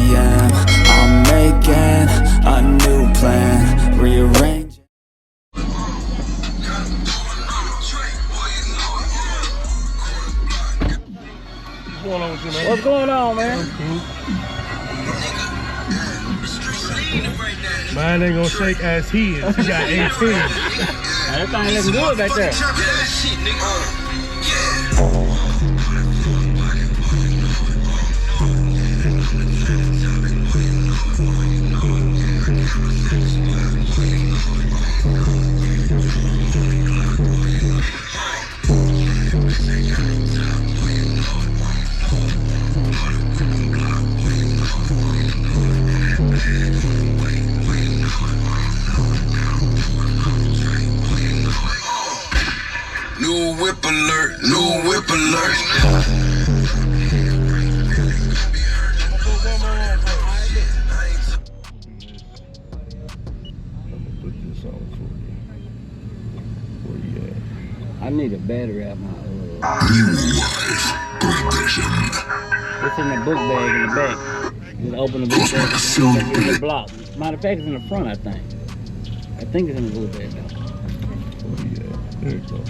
p.m. I'm making a new plan, rearrange. What's going on with you, man? What's going on, man? Mine ain't gonna shake as he is. He got 18. That thing looking good back there. New whip alert, new whip alert. I need a battery out my It's in the book bag in the back. Just open the book bag. It's in the block. Matter of fact, it's in the front, I think. I think it's in the book bag though. Oh yeah, there you go.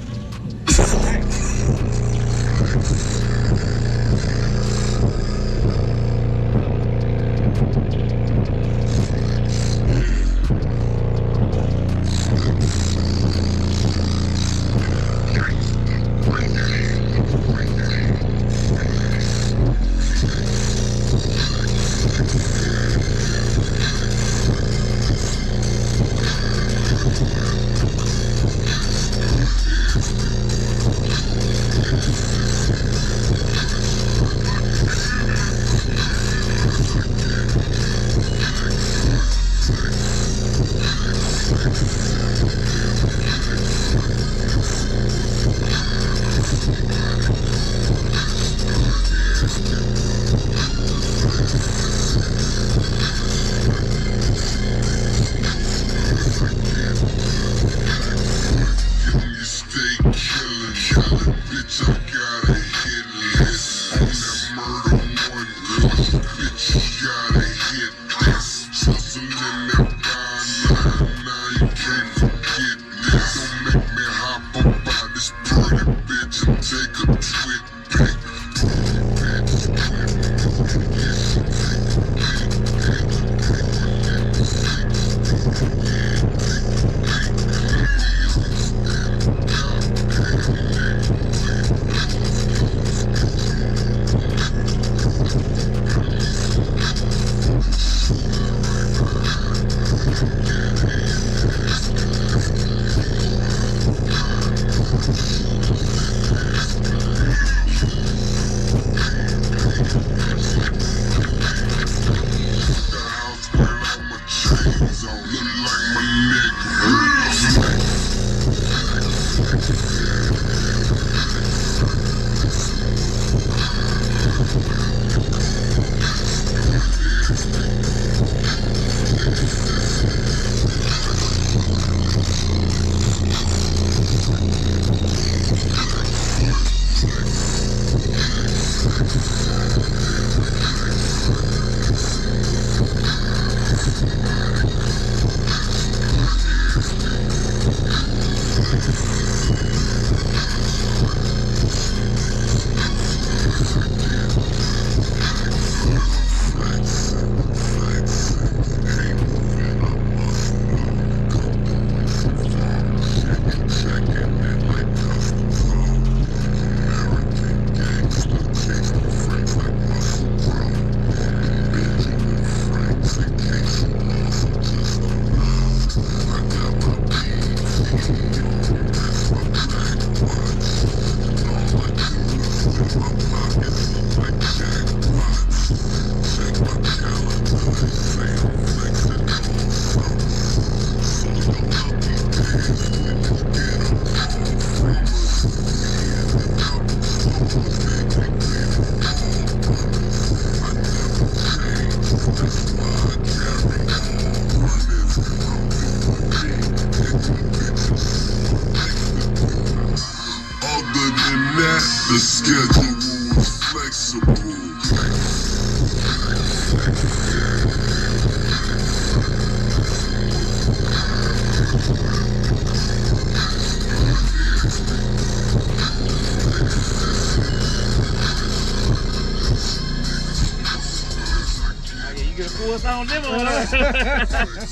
You get a full sound demo.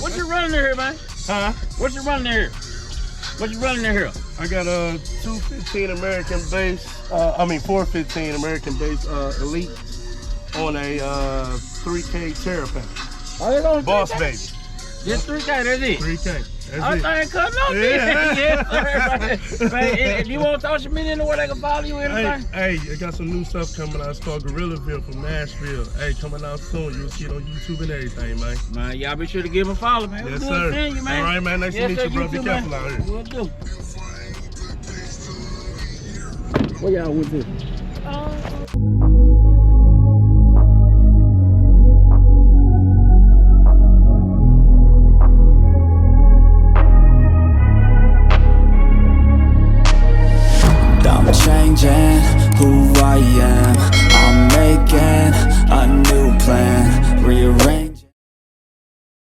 What you running here, man? Huh? What you running here? What you running here? I got a 215 American bass, 415 American bass Elite on a 3K Taramps. Oh, it's on Boss 3K? baby. Just 3K, that's it. 3K. That's I it. ain't cutting up Yeah. Yes, sir. Man, if you want social media anywhere they can follow you, anything? Hey, I got some new stuff coming out. It's called Gorillaville from Nashville. Hey, coming out soon. You'll see it on YouTube and everything, man. Man, y'all be sure to give him a follow, man. Yes, We'll sir. send you, man. All right, man. Nice to meet you, bro. Be careful out here. We'll do. Where y'all with this? I'm changing who I am. I'm making a new plan. Rearrange